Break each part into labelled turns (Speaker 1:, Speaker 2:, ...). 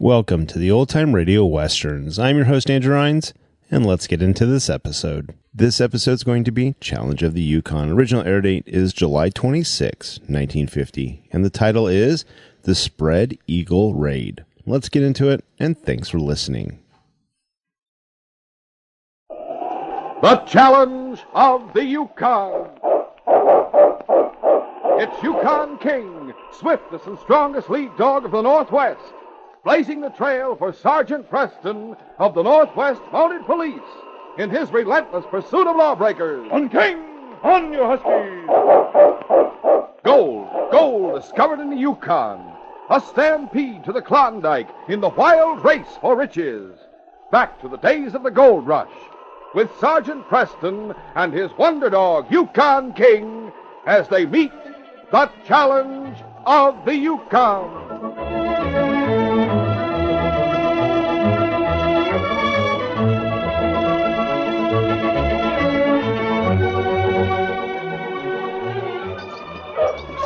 Speaker 1: Welcome to the Old Time Radio Westerns. I'm your host, Andrew Rhynes, and let's get into this episode. This episode is going to be Challenge of the Yukon. Original air date is July 26, 1950, and the title is The Spread Eagle Raid. Let's get into it, and thanks for listening.
Speaker 2: The Challenge of the Yukon. It's Yukon King, swiftest and strongest lead dog of the Northwest, blazing the trail for Sergeant Preston of the Northwest Mounted Police in his relentless pursuit of lawbreakers.
Speaker 3: On King! On, you huskies!
Speaker 2: Gold discovered in the Yukon. A stampede to the Klondike in the wild race for riches. Back to the days of the gold rush, with Sergeant Preston and his wonder dog, Yukon King, as they meet the Challenge of the Yukon.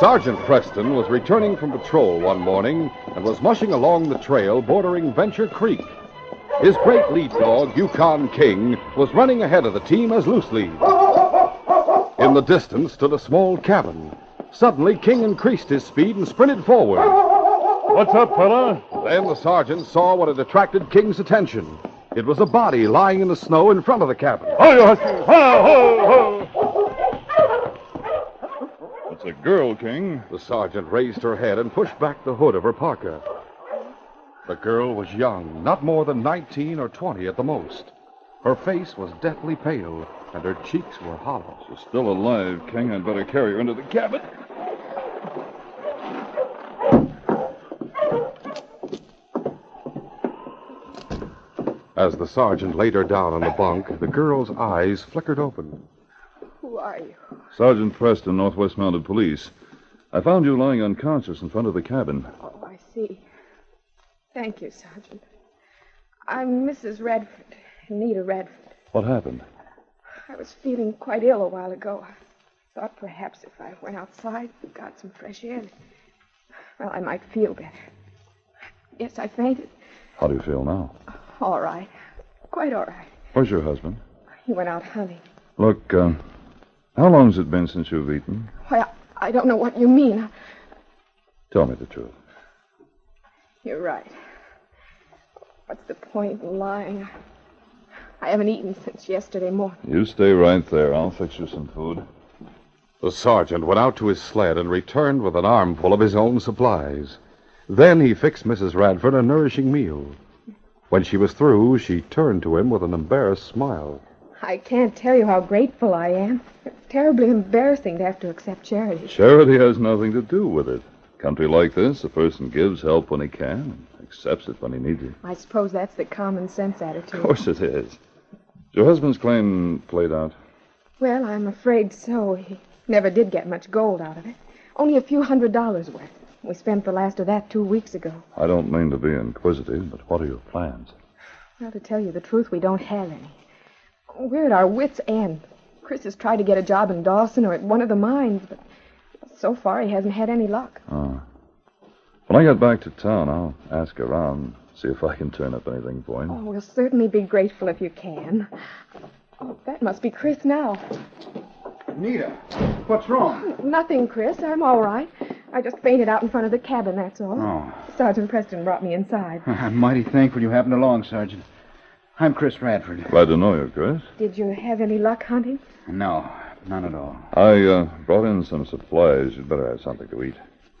Speaker 2: Sergeant Preston was returning from patrol one morning and was mushing along the trail bordering Venture Creek. His great lead dog, Yukon King, was running ahead of the team as loose lead. In the distance stood a small cabin. Suddenly, King increased his speed and sprinted forward.
Speaker 3: What's up, fella?
Speaker 2: Then the sergeant saw what had attracted King's attention. It was a body lying in the snow in front of the cabin.
Speaker 3: Ho, you huskies! Ho, ho, ho! It's a girl, King.
Speaker 2: The sergeant raised her head and pushed back the hood of her parka. The girl was young, not more than 19 or 20 at the most. Her face was deathly pale, and her cheeks were hollow.
Speaker 3: She's still alive, King. I'd better carry her into the cabin.
Speaker 2: As the sergeant laid her down on the bunk, the girl's eyes flickered open.
Speaker 4: Who are you?
Speaker 3: Sergeant Preston, Northwest Mounted Police. I found you lying unconscious in front of the cabin.
Speaker 4: Oh, I see. Thank you, Sergeant. I'm Mrs. Redford, Anita Redford.
Speaker 3: What happened?
Speaker 4: I was feeling quite ill a while ago. I thought perhaps if I went outside and got some fresh air, well, I might feel better. Yes, I fainted.
Speaker 3: How do you feel now?
Speaker 4: All right. Quite all right.
Speaker 3: Where's your husband?
Speaker 4: He went out hunting.
Speaker 3: Look, how long's it been since you've eaten?
Speaker 4: Why, I don't know what you mean.
Speaker 3: Tell me the truth.
Speaker 4: You're right. What's the point in lying? I haven't eaten since yesterday morning.
Speaker 3: You stay right there. I'll fix you some food.
Speaker 2: The sergeant went out to his sled and returned with an armful of his own supplies. Then he fixed Mrs. Radford a nourishing meal. When she was through, she turned to him with an embarrassed smile.
Speaker 4: I can't tell you how grateful I am. It's terribly embarrassing to have to accept charity.
Speaker 3: Charity has nothing to do with it. Country like this, a person gives help when he can and accepts it when he needs it.
Speaker 4: I suppose that's the common sense attitude.
Speaker 3: Of course it is. Is your husband's claim played out?
Speaker 4: Well, I'm afraid so. He never did get much gold out of it. Only a few $100s worth. We spent the last of that 2 weeks ago.
Speaker 3: I don't mean to be inquisitive, but what are your plans?
Speaker 4: Well, to tell you the truth, we don't have any. We're at our wits' end. Chris has tried to get a job in Dawson or at one of the mines, but so far he hasn't had any luck.
Speaker 3: Oh. When I get back to town, I'll ask around, see if I can turn up anything for him.
Speaker 4: Oh, we'll certainly be grateful if you can. Oh, that must be Chris now.
Speaker 5: Anita, what's wrong?
Speaker 4: Nothing, Chris. I'm all right. I just fainted out in front of the cabin, that's all.
Speaker 5: Oh.
Speaker 4: Sergeant Preston brought me inside.
Speaker 5: I'm mighty thankful you happened along, Sergeant. I'm Chris Radford.
Speaker 3: Glad to know you, Chris.
Speaker 4: Did you have any luck hunting?
Speaker 5: No, none at all.
Speaker 3: I brought in some supplies. You'd better have something to eat.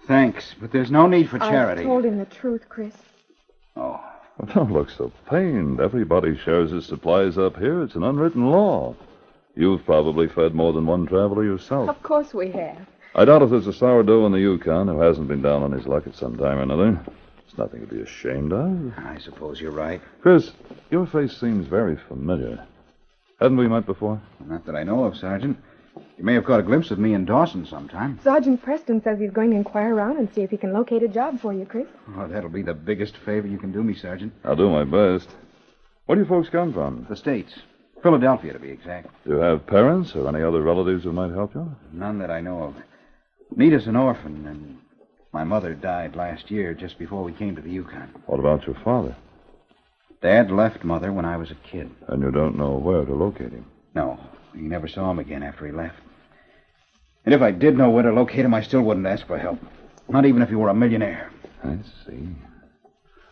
Speaker 5: Thanks, but there's no need for charity.
Speaker 4: I told him the truth, Chris.
Speaker 5: Oh.
Speaker 3: Well, don't look so pained. Everybody shares his supplies up here. It's an unwritten law. You've probably fed more than one traveler yourself.
Speaker 4: Of course we have.
Speaker 3: I doubt if there's a sourdough in the Yukon who hasn't been down on his luck at some time or another. It's nothing to be ashamed of.
Speaker 5: I suppose you're right.
Speaker 3: Chris, your face seems very familiar. Hadn't we met before?
Speaker 5: Not that I know of, Sergeant. You may have caught a glimpse of me in Dawson sometime.
Speaker 4: Sergeant Preston says he's going to inquire around and see if he can locate a job for you, Chris.
Speaker 5: Oh, that'll be the biggest favor you can do me, Sergeant.
Speaker 3: I'll do my best. Where do you folks come from?
Speaker 5: The States. Philadelphia, to be exact.
Speaker 3: Do you have parents or any other relatives who might help you?
Speaker 5: None that I know of. Nita's an orphan, and My mother died last year, just before we came to the Yukon.
Speaker 3: What about your father?
Speaker 5: Dad left Mother when I was a kid.
Speaker 3: And you don't know where to locate him?
Speaker 5: No, we never saw him again after he left. And if I did know where to locate him, I still wouldn't ask for help. Not even if he were a millionaire.
Speaker 3: I see.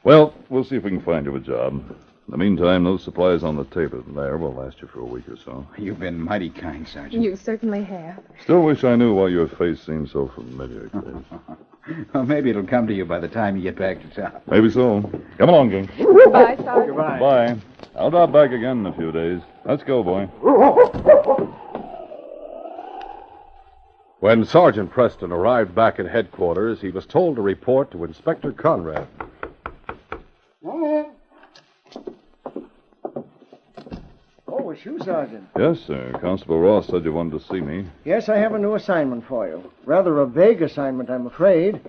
Speaker 3: Well, we'll see if we can find you a job. In the meantime, those supplies on the table there will last you for a week or so.
Speaker 5: You've been mighty kind, Sergeant.
Speaker 4: You certainly have.
Speaker 3: Still wish I knew why your face seems so familiar, kid.
Speaker 5: Well, maybe it'll come to you by the time you get back to town.
Speaker 3: Maybe so. Come along, gang.
Speaker 4: Goodbye, Sergeant.
Speaker 5: Goodbye.
Speaker 3: Bye. I'll drop back again in a few days. Let's go, boy.
Speaker 2: When Sergeant Preston arrived back at headquarters, he was told to report to Inspector Conrad.
Speaker 6: Oh, it's you, Sergeant.
Speaker 3: Yes, sir. Constable Ross said you wanted to see me.
Speaker 6: Yes, I have a new assignment for you. Rather a vague assignment, I'm afraid.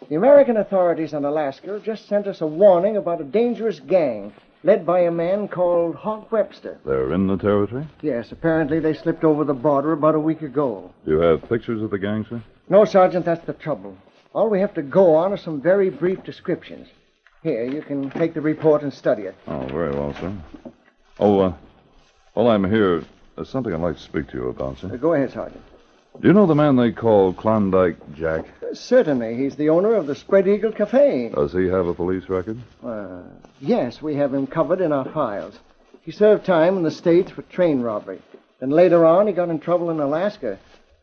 Speaker 6: The American authorities on Alaska just sent us a warning about a dangerous gang led by a man called Hawk Webster.
Speaker 3: They're in the territory?
Speaker 6: Yes, apparently they slipped over the border about a week ago.
Speaker 3: Do you have pictures of the gang, sir?
Speaker 6: No, Sergeant, that's the trouble. All we have to go on are some very brief descriptions. Here, you can take the report and study it.
Speaker 3: Oh, very well, sir. Oh, while I'm here, there's something I'd like to speak to you about, sir.
Speaker 6: Go ahead, Sergeant.
Speaker 3: Do you know the man they call Klondike Jack?
Speaker 6: Certainly. He's the owner of the Spread Eagle Cafe.
Speaker 3: Does he have a police record?
Speaker 6: Yes, we have him covered in our files. He served time in the States for train robbery. Then later on, he got in trouble in Alaska.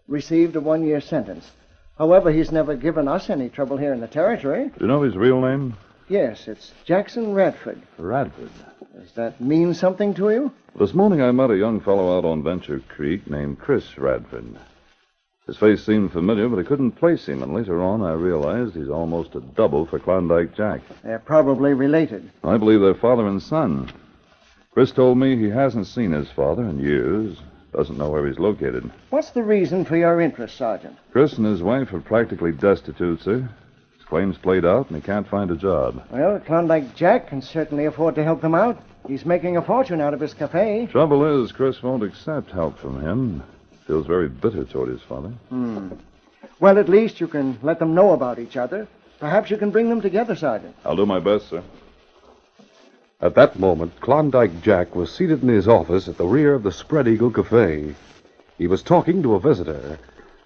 Speaker 6: Received a 1-year sentence. However, he's never given us any trouble here in the territory.
Speaker 3: Do you know his real name?
Speaker 6: Yes, it's Jackson Radford.
Speaker 3: Radford.
Speaker 6: Does that mean something to you?
Speaker 3: This morning I met a young fellow out on Venture Creek named Chris Radford. His face seemed familiar, but I couldn't place him, and later on I realized he's almost a double for Klondike Jack.
Speaker 6: They're probably related.
Speaker 3: I believe they're father and son. Chris told me he hasn't seen his father in years, doesn't know where he's located.
Speaker 6: What's the reason for your interest, Sergeant?
Speaker 3: Chris and his wife are practically destitute, sir. His claim's played out, and he can't find a job.
Speaker 6: Well, Klondike Jack can certainly afford to help them out. He's making a fortune out of his cafe.
Speaker 3: Trouble is, Chris won't accept help from him. Feels very bitter toward his father.
Speaker 6: Well, at least you can let them know about each other. Perhaps you can bring them together, Sergeant.
Speaker 3: I'll do my best, sir.
Speaker 2: At that moment, Klondike Jack was seated in his office at the rear of the Spread Eagle Cafe. He was talking to a visitor,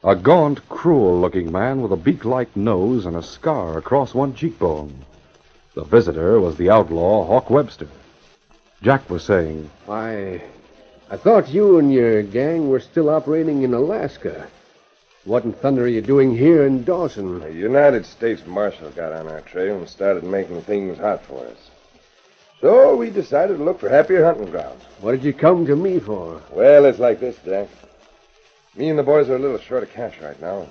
Speaker 2: a gaunt, cruel-looking man with a beak-like nose and a scar across one cheekbone. The visitor was the outlaw Hawk Webster. Jack was saying,
Speaker 7: Why, I thought you and your gang were still operating in Alaska. What in thunder are you doing here in Dawson?
Speaker 8: The United States Marshal got on our trail and started making things hot for us. So we decided to look for happier hunting grounds.
Speaker 7: What did you come to me for?
Speaker 8: Well, it's like this, Jack. Me and the boys are a little short of cash right now.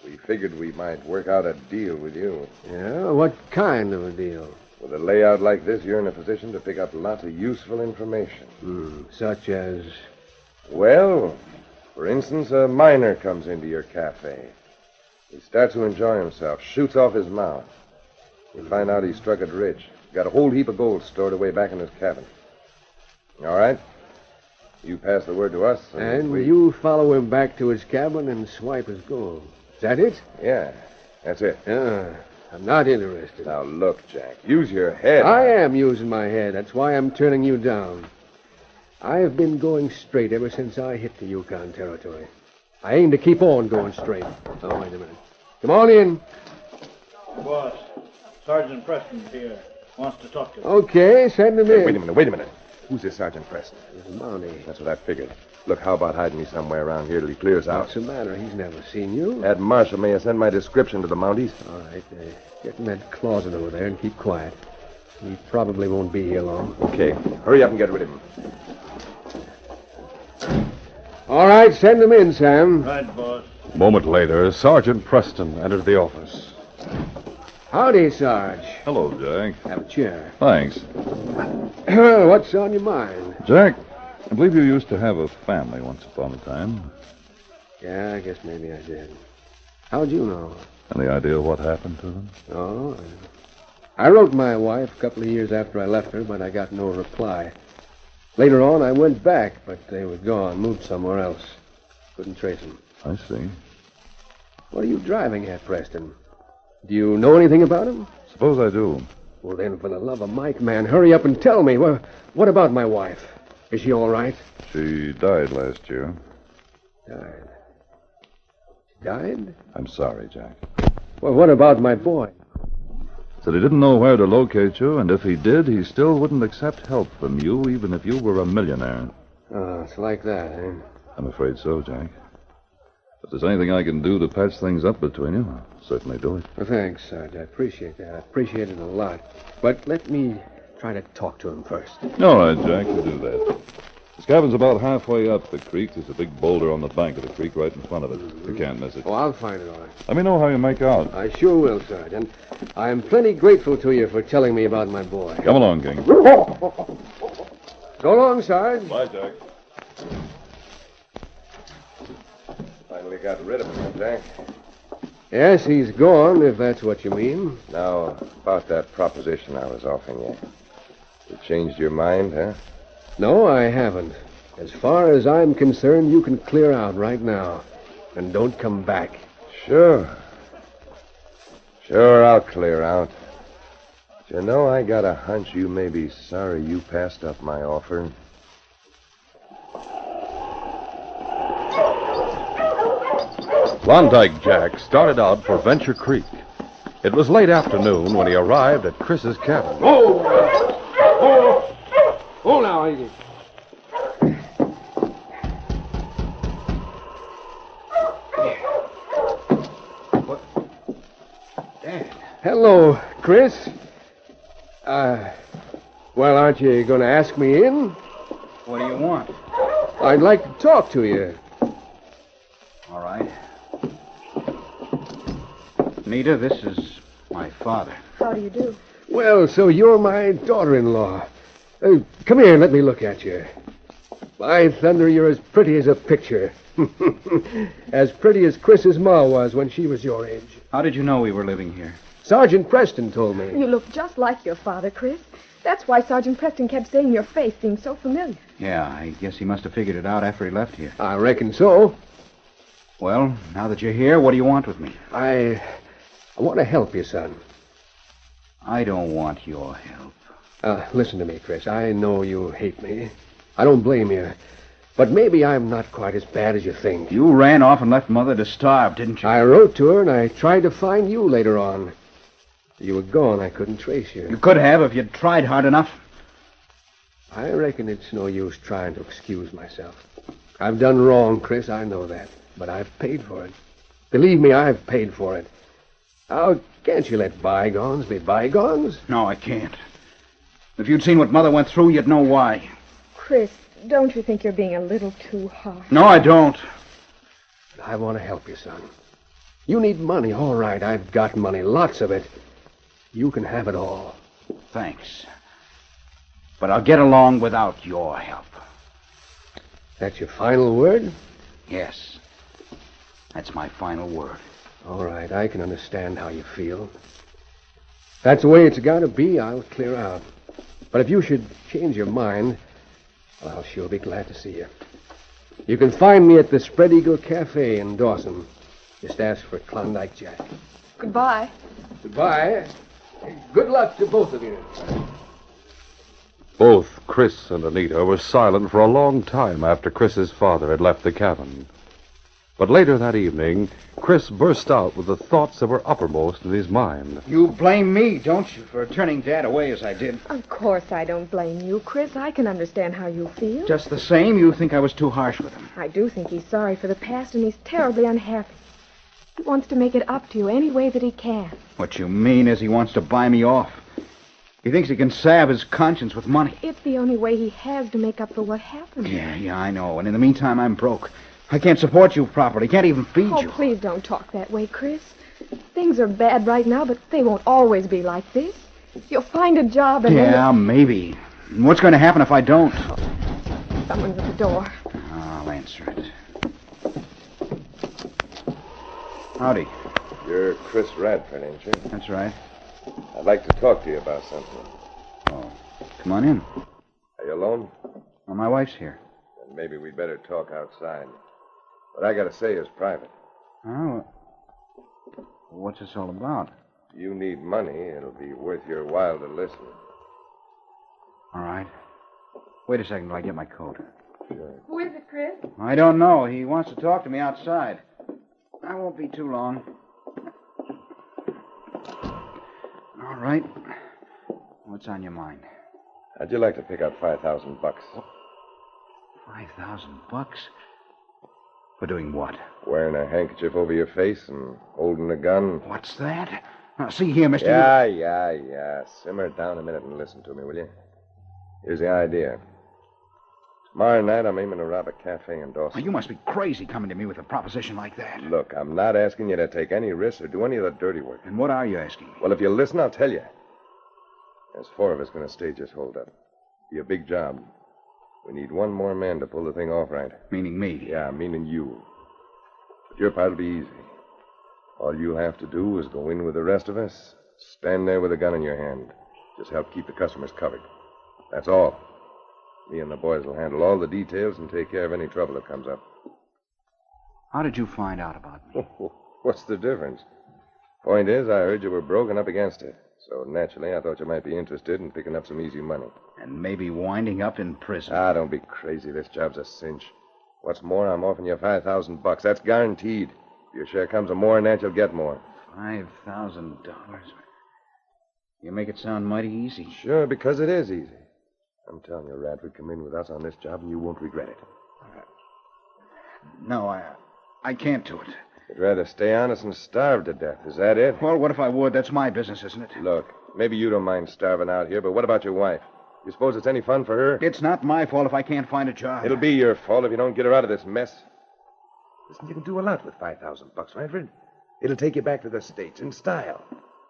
Speaker 8: We figured we might work out a deal with you.
Speaker 7: Yeah, what kind of a deal?
Speaker 8: With a layout like this, you're in a position to pick up lots of useful information.
Speaker 7: Such as?
Speaker 8: Well, for instance, a miner comes into your cafe. He starts to enjoy himself, shoots off his mouth. You find out he struck it rich. Got a whole heap of gold stored away back in his cabin. All right? You pass the word to us.
Speaker 7: And you follow him back to his cabin and swipe his gold. Is that it?
Speaker 8: Yeah, that's it.
Speaker 7: I'm not interested.
Speaker 8: Now, look, Jack, use your head.
Speaker 7: I am using my head. That's why I'm turning you down. I've been going straight ever since I hit the Yukon territory. I aim to keep on going straight. Oh, wait a minute. Come on in.
Speaker 9: Boss, Sergeant Preston here. Wants to talk to you.
Speaker 7: Okay, send him in.
Speaker 8: Wait a minute. Who's this Sergeant Preston?
Speaker 7: It's Mountie.
Speaker 8: That's what I figured. Look, how about hiding me somewhere around here till he clears out?
Speaker 7: What's the matter? He's never seen you.
Speaker 8: That marshal may have sent my description to the Mounties.
Speaker 7: All right, get in that closet over there and keep quiet. He probably won't be here long.
Speaker 8: Okay, hurry up and get rid of him.
Speaker 7: All right, send him in, Sam.
Speaker 9: Right, boss.
Speaker 2: A moment later, Sergeant Preston entered the office.
Speaker 7: Howdy, Sarge.
Speaker 3: Hello, Jack.
Speaker 7: Have a chair.
Speaker 3: Thanks.
Speaker 7: Well, what's on your mind?
Speaker 3: Jack, I believe you used to have a family once upon a time.
Speaker 7: Yeah, I guess maybe I did. How'd you know?
Speaker 3: Any idea what happened to them?
Speaker 7: Oh, I wrote my wife a couple of years after I left her, but I got no reply. Later on, I went back, but they were gone, moved somewhere else. Couldn't trace them.
Speaker 3: I see.
Speaker 7: What are you driving at, Preston? Do you know anything about him?
Speaker 3: Suppose I do.
Speaker 7: Well, then, for the love of Mike, man, hurry up and tell me. What about my wife? Is she all right?
Speaker 3: She died last year.
Speaker 7: Died? She died?
Speaker 3: I'm sorry, Jack.
Speaker 7: Well, what about my boy?
Speaker 3: Said he didn't know where to locate you, and if he did, he still wouldn't accept help from you, even if you were a millionaire.
Speaker 7: Oh, it's like that, eh?
Speaker 3: I'm afraid so, Jack. If there's anything I can do to patch things up between you, I'll certainly do it.
Speaker 7: Well, thanks, Sarge. I appreciate that. I appreciate it a lot. But let me try to talk to him first.
Speaker 3: All right, Jack, we'll do that. His cabin's about halfway up the creek. There's a big boulder on the bank of the creek right in front of it. You can't miss it.
Speaker 7: Oh, I'll find it all right.
Speaker 3: Let me know how you make out.
Speaker 7: I sure will, Sarge. And I'm plenty grateful to you for telling me about my boy.
Speaker 3: Come along, King.
Speaker 7: So long, Sarge.
Speaker 3: Bye, Jack.
Speaker 8: Finally got rid of him, huh, Jack?
Speaker 7: Yes, he's gone, if that's what you mean.
Speaker 8: Now, about that proposition I was offering you. You changed your mind, huh?
Speaker 7: No, I haven't. As far as I'm concerned, you can clear out right now. And don't come back.
Speaker 8: Sure. Sure, I'll clear out. But you know, I got a hunch you may be sorry you passed up my offer.
Speaker 2: Klondike Jack started out for Venture Creek. It was late afternoon when he arrived at Chris's cabin.
Speaker 7: Oh, now, easy. Hello, Chris. Well, aren't you going to ask me in?
Speaker 5: What do you want?
Speaker 7: I'd like to talk to you.
Speaker 5: All right. Nita, this is my father.
Speaker 4: How do you do?
Speaker 7: Well, so you're my daughter-in-law. Come here and let me look at you. By thunder, you're as pretty as a picture. As pretty as Chris's ma was when she was your age.
Speaker 5: How did you know we were living here?
Speaker 7: Sergeant Preston told me.
Speaker 4: You look just like your father, Chris. That's why Sergeant Preston kept saying your face seemed so familiar.
Speaker 5: Yeah, I guess he must have figured it out after he left here.
Speaker 7: I reckon so.
Speaker 5: Well, now that you're here, what do you want with me?
Speaker 7: I want to help you, son.
Speaker 5: I don't want your help.
Speaker 7: Listen to me, Chris. I know you hate me. I don't blame you. But maybe I'm not quite as bad as you think.
Speaker 5: You ran off and left Mother to starve, didn't you?
Speaker 7: I wrote to her, and I tried to find you later on. You were gone. I couldn't trace you.
Speaker 5: You could have if you'd tried hard enough.
Speaker 7: I reckon it's no use trying to excuse myself. I've done wrong, Chris. I know that. But I've paid for it. Believe me, I've paid for it. Now, can't you let bygones be bygones?
Speaker 5: No, I can't. If you'd seen what Mother went through, you'd know why.
Speaker 4: Chris, don't you think you're being a little too harsh?
Speaker 5: No, I don't.
Speaker 7: But I want to help you, son. You need money. All right, I've got money. Lots of it. You can have it all.
Speaker 5: Thanks. But I'll get along without your help.
Speaker 7: That's your final word?
Speaker 5: Yes. That's my final word.
Speaker 7: All right, I can understand how you feel. If that's the way it's got to be, I'll clear out. But if you should change your mind, well, I'll sure be glad to see you. You can find me at the Spread Eagle Cafe in Dawson. Just ask for Klondike Jack.
Speaker 4: Goodbye.
Speaker 7: Goodbye. Good luck to both of you.
Speaker 2: Both Chris and Anita were silent for a long time after Chris's father had left the cabin. But later that evening, Chris burst out with the thoughts that were uppermost in his mind.
Speaker 5: You blame me, don't you, for turning Dad away as I did?
Speaker 4: Of course I don't blame you, Chris. I can understand how you feel.
Speaker 5: Just the same, you think I was too harsh with him.
Speaker 4: I do think he's sorry for the past, and he's terribly unhappy. He wants to make it up to you any way that he can.
Speaker 5: What you mean is he wants to buy me off. He thinks he can salve his conscience with money.
Speaker 4: It's the only way he has to make up for what happened.
Speaker 5: Yeah, I know. And in the meantime, I'm broke. I can't support you properly. Can't even feed you.
Speaker 4: Oh, please don't talk that way, Chris. Things are bad right now, but they won't always be like this. You'll find a job and
Speaker 5: Yeah, maybe. What's going to happen if I don't?
Speaker 4: Someone's at the door.
Speaker 5: I'll answer it. Howdy.
Speaker 8: You're Chris Radford, ain't you?
Speaker 5: That's right.
Speaker 8: I'd like to talk to you about something.
Speaker 5: Oh, come on in.
Speaker 8: Are you alone?
Speaker 5: Well, my wife's here.
Speaker 8: Then maybe we'd better talk outside. What I gotta say is private.
Speaker 5: Oh, what's this all about?
Speaker 8: you need money, it'll be worth your while to listen.
Speaker 5: All right. Wait a second till I get my coat.
Speaker 8: Sure.
Speaker 4: Who is it, Chris?
Speaker 5: I don't know. He wants to talk to me outside. I won't be too long. All right. What's on your mind?
Speaker 8: How'd you like to pick up $5,000?
Speaker 5: $5,000? For doing what?
Speaker 8: Wearing a handkerchief over your face and holding a gun.
Speaker 5: What's that? Now, see here, mister.
Speaker 8: Yeah. Simmer down a minute and listen to me, will you? Here's the idea. Tomorrow night, I'm aiming to rob a cafe in Dawson.
Speaker 5: Now, you must be crazy coming to me with a proposition like that.
Speaker 8: Look, I'm not asking you to take any risks or do any of the dirty work.
Speaker 5: And what are you asking?
Speaker 8: Well, if you listen, I'll tell you. There's 4 of us going to stage this holdup. Be a big job. We need one more man to pull the thing off right.
Speaker 5: Meaning me?
Speaker 8: Yeah, meaning you. But your part will be easy. All you'll have to do is go in with the rest of us, stand there with a gun in your hand. Just help keep the customers covered. That's all. Me and the boys will handle all the details and take care of any trouble that comes up.
Speaker 5: How did you find out about me?
Speaker 8: What's the difference? Point is, I heard you were broken up against it. So naturally, I thought you might be interested in picking up some easy money.
Speaker 5: And maybe winding up in prison.
Speaker 8: Don't be crazy. This job's a cinch. What's more, I'm offering you $5,000. That's guaranteed. If your share comes of more than that, you'll get more.
Speaker 5: $5,000? You make it sound mighty easy.
Speaker 8: Sure, because it is easy. I'm telling you, Radford, come in with us on this job and you won't regret it.
Speaker 5: No, I can't do it.
Speaker 8: You'd rather stay honest and starve to death. Is that it?
Speaker 5: Well, what if I would? That's my business, isn't it?
Speaker 8: Look, maybe you don't mind starving out here, but what about your wife? You suppose it's any fun for her?
Speaker 5: It's not my fault if I can't find a job.
Speaker 8: It'll be your fault if you don't get her out of this mess. Listen, you can do a lot with $5,000, Radford. It'll take you back to the States in style.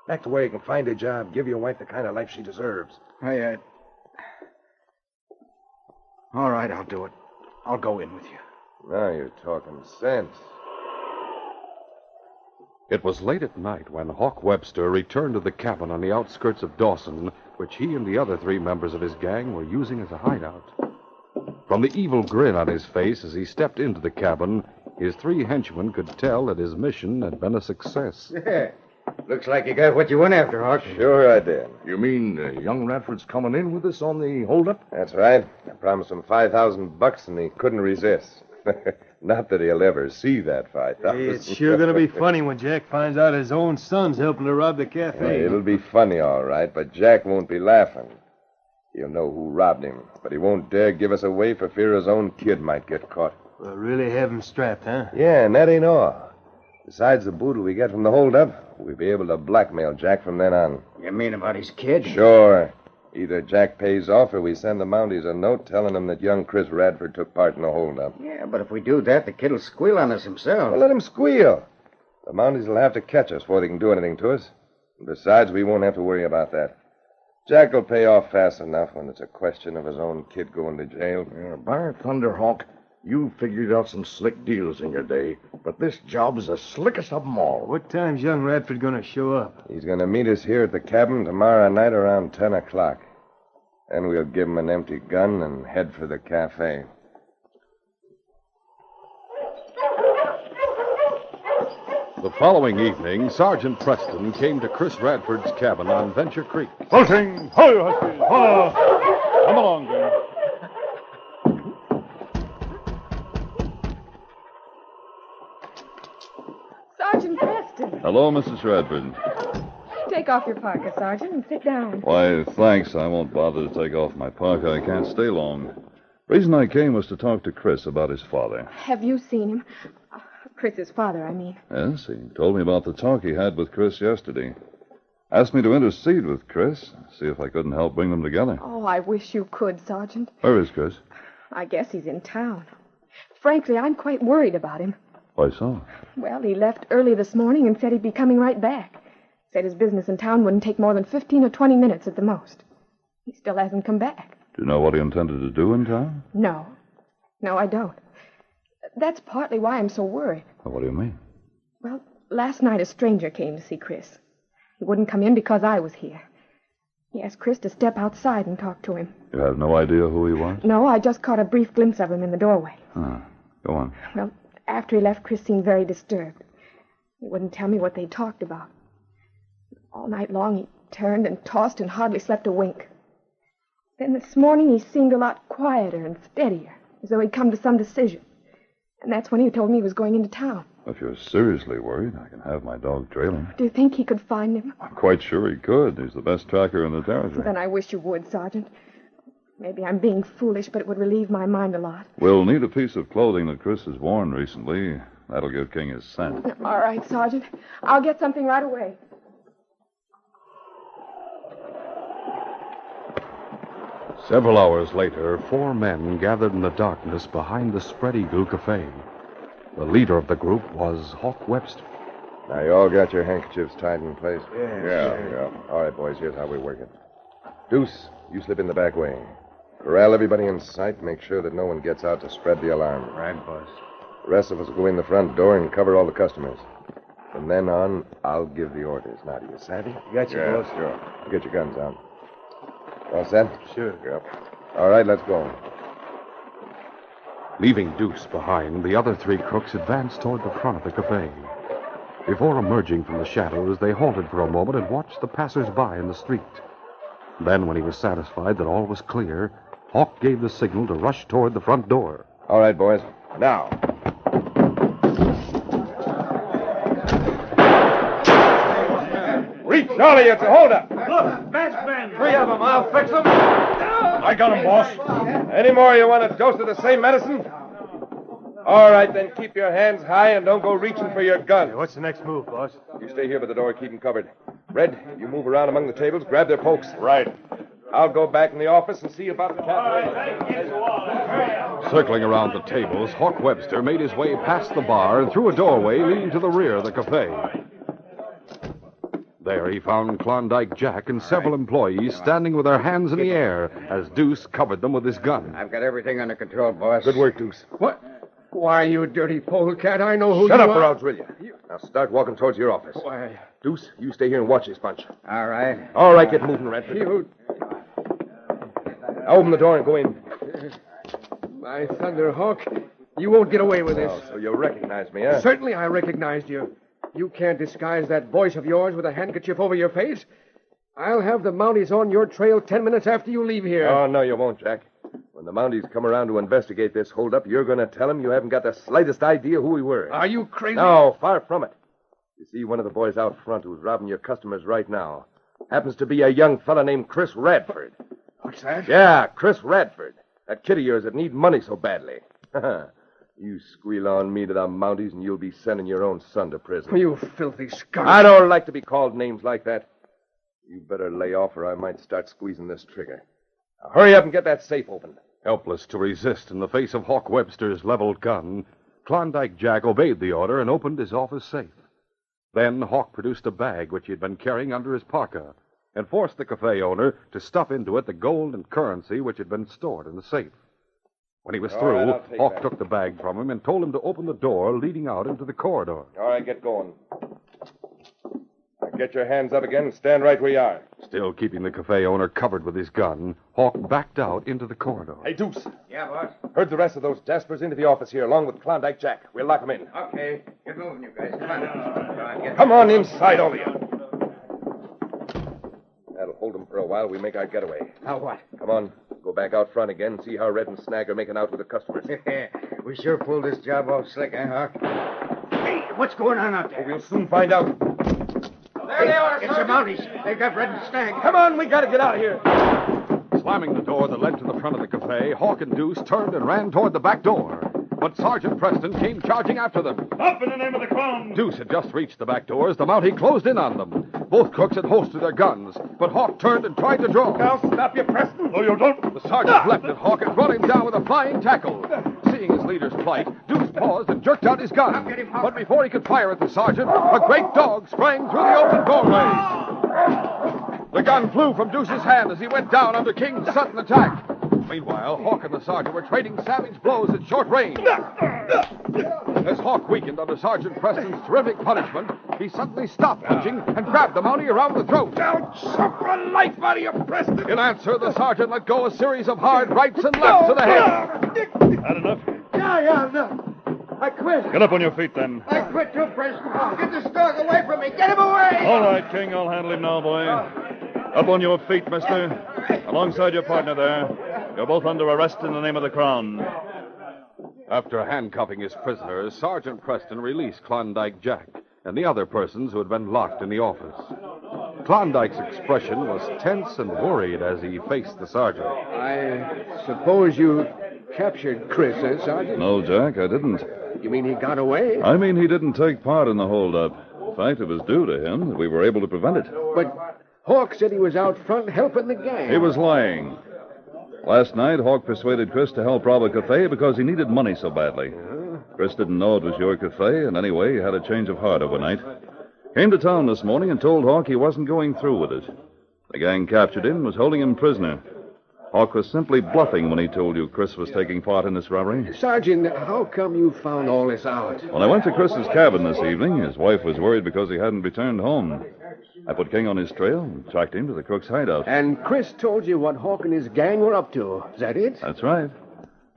Speaker 8: Back to where you can find a job, give your wife the kind of life she deserves.
Speaker 5: All right, I'll do it. I'll go in with you.
Speaker 8: Now you're talking sense.
Speaker 2: It was late at night when Hawk Webster returned to the cabin on the outskirts of Dawson, which he and the other 3 members of his gang were using as a hideout. From the evil grin on his face as he stepped into the cabin, his 3 henchmen could tell that his mission had been a success.
Speaker 10: Yeah. Looks like you got what you went after, Hawk.
Speaker 8: Sure I did.
Speaker 3: You mean young Radford's coming in with us on the holdup?
Speaker 8: That's right. I promised him $5,000 and he couldn't resist. Not that he'll ever see that $5,000.
Speaker 10: It's sure going to be funny when Jack finds out his own son's helping to rob the cafe.
Speaker 8: It'll be funny, all right, but Jack won't be laughing. He'll know who robbed him, but he won't dare give us away for fear his own kid might get caught.
Speaker 10: We'll really have him strapped, huh?
Speaker 8: Yeah, and that ain't all. Besides the boodle we get from the holdup, we'll be able to blackmail Jack from then on.
Speaker 5: You mean about his kid?
Speaker 8: Sure. Either Jack pays off or we send the Mounties a note telling him that young Chris Radford took part in the holdup.
Speaker 5: Yeah, but if we do that, the kid'll squeal on us himself.
Speaker 8: Well, let him squeal. The Mounties will have to catch us before they can do anything to us. And besides, we won't have to worry about that. Jack will pay off fast enough when it's a question of his own kid going to jail.
Speaker 3: Yeah, by thunder, Hawk, you figured out some slick deals in your day, but this job's the slickest of them all.
Speaker 10: What time's young Radford going to show up?
Speaker 8: He's going to meet us here at the cabin tomorrow night around 10 o'clock. Then we'll give him an empty gun and head for the cafe.
Speaker 2: The following evening, Sergeant Preston came to Chris Radford's cabin on Venture Creek.
Speaker 9: Halting! Hi, Huskies! Ha! Come along, then.
Speaker 4: Sergeant Preston.
Speaker 3: Hello, Mrs. Radford.
Speaker 4: Take off your parka, Sergeant, and sit down.
Speaker 3: Why, thanks. I won't bother to take off my parka. I can't stay long. Reason I came was to talk to Chris about his father.
Speaker 4: Have you seen him? Chris's father, I mean.
Speaker 3: Yes, he told me about the talk he had with Chris yesterday. Asked me to intercede with Chris, see if I couldn't help bring them together.
Speaker 4: Oh, I wish you could, Sergeant.
Speaker 3: Where is Chris?
Speaker 4: I guess he's in town. Frankly, I'm quite worried about him.
Speaker 3: Why so?
Speaker 4: Well, he left early this morning and said he'd be coming right back. Said his business in town wouldn't take more than 15 or 20 minutes at the most. He still hasn't come back.
Speaker 3: Do you know what he intended to do in town?
Speaker 4: No. No, I don't. That's partly why I'm so worried.
Speaker 3: Well, what do you mean?
Speaker 4: Well, last night a stranger came to see Chris. He wouldn't come in because I was here. He asked Chris to step outside and talk to him.
Speaker 3: You have no idea who he was?
Speaker 4: No, I just caught a brief glimpse of him in the doorway.
Speaker 3: Go on.
Speaker 4: Well, after he left, Chris seemed very disturbed. He wouldn't tell me what they talked about. All night long he turned and tossed and hardly slept a wink. Then this morning he seemed a lot quieter and steadier, as though he'd come to some decision. And that's when he told me he was going into town.
Speaker 3: If you're seriously worried, I can have my dog trail him.
Speaker 4: Do you think he could find him?
Speaker 3: I'm quite sure he could. He's the best tracker in the territory.
Speaker 4: Then I wish you would, Sergeant. Maybe I'm being foolish, but it would relieve my mind a lot.
Speaker 3: We'll need a piece of clothing that Chris has worn recently. That'll give King his scent.
Speaker 4: All right, Sergeant. I'll get something right away.
Speaker 11: Several hours later, 4 men gathered in the darkness behind the Spread Eagle Cafe. The leader of the group was Hawk Webster.
Speaker 8: Now, you all got your handkerchiefs tied in place?
Speaker 3: Yeah.
Speaker 8: All right, boys, here's how we work it. Deuce, you slip in the back way. Corral everybody in sight. Make sure that no one gets out to spread the alarm.
Speaker 5: Right, boss.
Speaker 8: The rest of us will go in the front door and cover all the customers. From then on, I'll give the orders. Now, do you savvy?
Speaker 5: Gotcha, boss.
Speaker 8: Sure. Get your guns out. All set?
Speaker 5: Sure.
Speaker 8: Yep. All right, let's go.
Speaker 11: Leaving Deuce behind, the other 3 crooks advanced toward the front of the cafe. Before emerging from the shadows, they halted for a moment and watched the passers-by in the street. Then, when he was satisfied that all was clear, Hawk gave the signal to rush toward the front door.
Speaker 8: All right, boys. Now.
Speaker 9: Reach, Charlie, it's a holdup. Look, match men. 3 of them. I'll fix them. I got them, boss.
Speaker 8: Any more you want a dose of the same medicine? All right, then keep your hands high and don't go reaching for your gun.
Speaker 10: What's the next move, boss?
Speaker 8: You stay here by the door, keep them covered. Red, you move around among the tables, grab their pokes.
Speaker 9: Right.
Speaker 8: I'll go back in the office and see about the cafe.
Speaker 11: Circling around the tables, Hawk Webster made his way past the bar and through a doorway leading to the rear of the cafe. There he found Klondike Jack and several employees standing with their hands in the air as Deuce covered them with his gun.
Speaker 5: I've got everything under control, boss.
Speaker 8: Good work, Deuce.
Speaker 7: What? Why, you dirty polecat, I know who
Speaker 8: Shut
Speaker 7: you
Speaker 8: up
Speaker 7: are.
Speaker 8: or I'll drill you. Now start walking towards your office.
Speaker 7: Why,
Speaker 8: Deuce, you stay here and watch this bunch.
Speaker 5: All right.
Speaker 8: All right, get moving, Redford.
Speaker 7: you...
Speaker 8: Now open the door and go in.
Speaker 7: My Thunder Hawk, you won't get away with this.
Speaker 8: Oh, so you recognize me, huh?
Speaker 7: Certainly I recognized you. You can't disguise that voice of yours with a handkerchief over your face. I'll have the Mounties on your trail 10 minutes after you leave here.
Speaker 8: Oh, no, you won't, Jack. When the Mounties come around to investigate this holdup, you're going to tell them you haven't got the slightest idea who we were.
Speaker 7: Are you crazy?
Speaker 8: No, far from it. You see, one of the boys out front who's robbing your customers right now happens to be a young fella named Chris Radford.
Speaker 7: What's that?
Speaker 8: Yeah, Chris Radford. That kid of yours that needs money so badly. You squeal on me to the Mounties and you'll be sending your own son to prison.
Speaker 7: You filthy skunk.
Speaker 8: I don't like to be called names like that. You better lay off or I might start squeezing this trigger. Now, hurry up and get that safe open.
Speaker 11: Helpless to resist in the face of Hawk Webster's leveled gun, Klondike Jack obeyed the order and opened his office safe. Then Hawk produced a bag which he had been carrying under his parka and forced the cafe owner to stuff into it the gold and currency which had been stored in the safe. When he was
Speaker 8: All
Speaker 11: through,
Speaker 8: right, I'll take
Speaker 11: Hawk
Speaker 8: that.
Speaker 11: took the bag from him and told him to open the door leading out into the corridor.
Speaker 8: All right, get going. Now get your hands up again and stand right where you are.
Speaker 11: Still keeping the cafe owner covered with his gun, Hawk backed out into the corridor.
Speaker 8: Hey, Deuce.
Speaker 5: Yeah, boss.
Speaker 8: Herd the rest of those Jaspers into the office here, along with Klondike Jack. We'll lock them in.
Speaker 5: Okay. Get moving, you guys. Come on. Get
Speaker 8: Come on inside, all of you. That'll hold them for a while. We make our getaway.
Speaker 5: Now what?
Speaker 8: Come on. Go back out front again and see how Red and Snag are making out with the customers.
Speaker 5: We sure pulled this job off slick, eh, Hawk? Hey, what's going on out there?
Speaker 8: We'll soon find out.
Speaker 5: There they are, it's the Mounties. They've got Red and Snag.
Speaker 8: Come on, we gotta get out of here.
Speaker 11: Slamming the door that led to the front of the cafe, Hawk and Deuce turned and ran toward the back door. But Sergeant Preston came charging after them.
Speaker 9: Up in the name of the crown.
Speaker 11: Deuce had just reached the back door as the Mountie closed in on them. Both crooks had holstered their guns, but Hawk turned and tried to draw.
Speaker 8: I'll stop you, Preston.
Speaker 9: No, you don't.
Speaker 11: The sergeant leapt at Hawk and brought him down with a flying tackle. Seeing his leader's plight, Deuce paused and jerked out his gun.
Speaker 5: Get him, Hawk.
Speaker 11: But before he could fire at the sergeant, a great dog sprang through the open doorway. The gun flew from Deuce's hand as he went down under King's sudden attack. Meanwhile, Hawk and the sergeant were trading savage blows at short range. As Hawk weakened under Sergeant Preston's terrific punishment, he suddenly stopped punching and grabbed the Mountie around the throat.
Speaker 8: Don't choke the life out of you, Preston.
Speaker 11: In answer, the sergeant let go a series of hard rights and lefts to the head.
Speaker 9: Had enough?
Speaker 6: Yeah, no.
Speaker 5: I quit.
Speaker 9: Get up on your feet, then.
Speaker 5: I quit too, Preston. Get this dog away from me. Get him away.
Speaker 9: All right, King. I'll handle him now, boy. Up on your feet, mister. Alongside your partner there. You're both under arrest in the name of the Crown.
Speaker 2: After handcuffing his prisoners, Sergeant Preston released Klondike Jack and the other persons who had been locked in the office. Klondike's expression was tense and worried as he faced the sergeant.
Speaker 7: I suppose you captured Chris, Sergeant?
Speaker 3: No, Jack, I didn't.
Speaker 7: You mean he got away?
Speaker 3: I mean he didn't take part in the holdup. In fact, it was due to him that we were able to prevent it.
Speaker 7: But Hawk said he was out front helping the gang.
Speaker 3: He was lying. Last night, Hawk persuaded Chris to help rob a cafe because he needed money so badly. Chris didn't know it was your cafe, and anyway, he had a change of heart overnight. Came to town this morning and told Hawk he wasn't going through with it. The gang captured him and was holding him prisoner. Hawk was simply bluffing when he told you Chris was taking part in this robbery.
Speaker 7: Sergeant, how come you found all this out?
Speaker 3: When I went to Chris's cabin this evening, his wife was worried because he hadn't returned home. I put King on his trail and tracked him to the crook's hideout.
Speaker 7: And Chris told you what Hawk and his gang were up to. Is that it?
Speaker 3: That's right.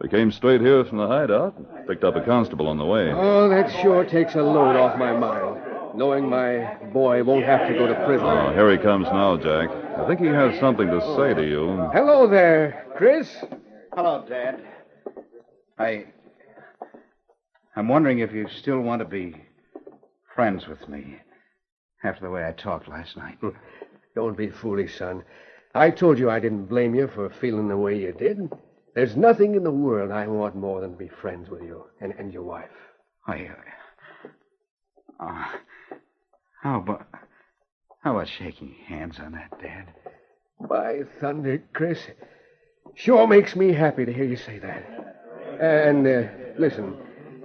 Speaker 3: We came straight here from the hideout and picked up a constable on the way.
Speaker 7: Oh, that sure takes a load off my mind, knowing my boy won't have to go to prison.
Speaker 3: Oh, here he comes now, Jack. I think he has something to say to you.
Speaker 7: Hello there, Chris.
Speaker 5: Hello, Dad. I'm wondering if you still want to be friends with me after the way I talked last night.
Speaker 7: Don't be foolish, son. I told you I didn't blame you for feeling the way you did. There's nothing in the world I want more than to be friends with you and your wife.
Speaker 5: How about shaking hands on that, Dad?
Speaker 7: By thunder, Chris. Sure makes me happy to hear you say that. And, listen,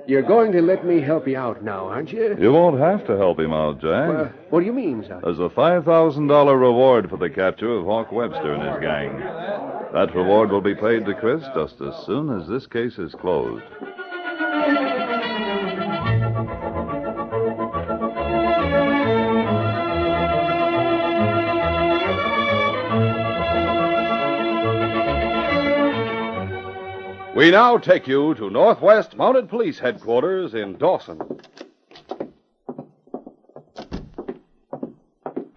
Speaker 7: you're going to let me help you out now, aren't you?
Speaker 3: You won't have to help him out, Jack.
Speaker 7: What do you mean, son?
Speaker 3: There's a $5,000 reward for the capture of Hawk Webster and his gang. That reward will be paid to Chris just as soon as this case is closed.
Speaker 2: We now take you to Northwest Mounted Police Headquarters in Dawson.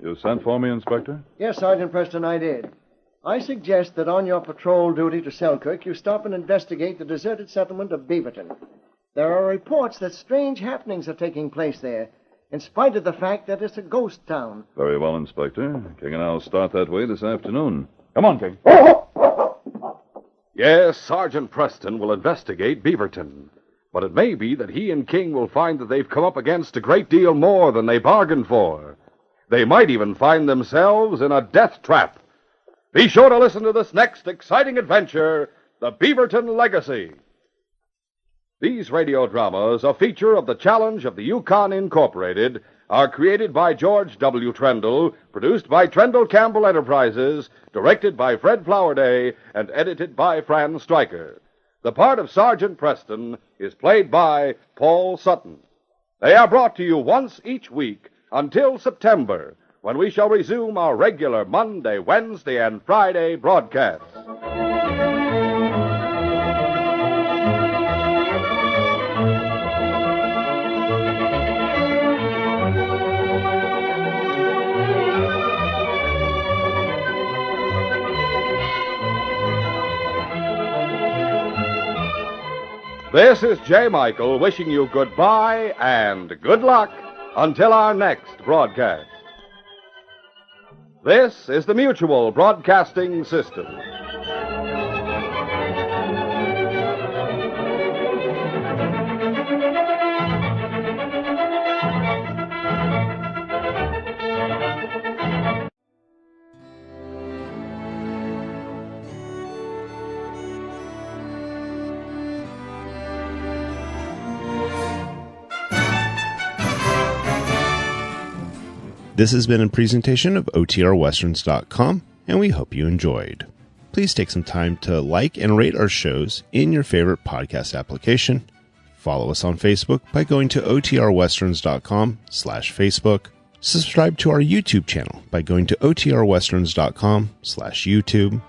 Speaker 3: You sent for me, Inspector?
Speaker 6: Yes, Sergeant Preston, I did. I suggest that on your patrol duty to Selkirk, you stop and investigate the deserted settlement of Beaverton. There are reports that strange happenings are taking place there, in spite of the fact that it's a ghost town.
Speaker 3: Very well, Inspector. King and I'll start that way this afternoon.
Speaker 9: Come on, King.
Speaker 2: Yes, Sergeant Preston will investigate Beaverton. But it may be that he and King will find that they've come up against a great deal more than they bargained for. They might even find themselves in a death trap. Be sure to listen to this next exciting adventure, The Beaverton Legacy. These radio dramas, a feature of the Challenge of the Yukon Incorporated, are created by George W. Trendle, produced by Trendle Campbell Enterprises, directed by Fred Flowerday, and edited by Fran Striker. The part of Sergeant Preston is played by Paul Sutton. They are brought to you once each week until September, when we shall resume our regular Monday, Wednesday, and Friday broadcasts. This is J. Michael wishing you goodbye and good luck until our next broadcast. This is the Mutual Broadcasting System.
Speaker 1: This has been a presentation of OTRWesterns.com, and we hope you enjoyed. Please take some time to like and rate our shows in your favorite podcast application. Follow us on Facebook by going to OTRWesterns.com/Facebook. Subscribe to our YouTube channel by going to OTRWesterns.com/YouTube.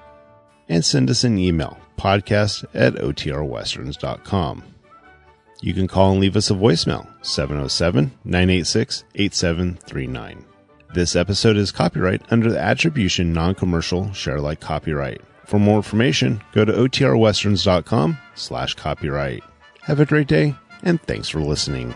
Speaker 1: And send us an email, podcast@OTRWesterns.com. You can call and leave us a voicemail, 707-986-8739. This episode is copyright under the Attribution Non-Commercial Share-alike copyright. For more information, go to otrwesterns.com/copyright. Have a great day, and thanks for listening.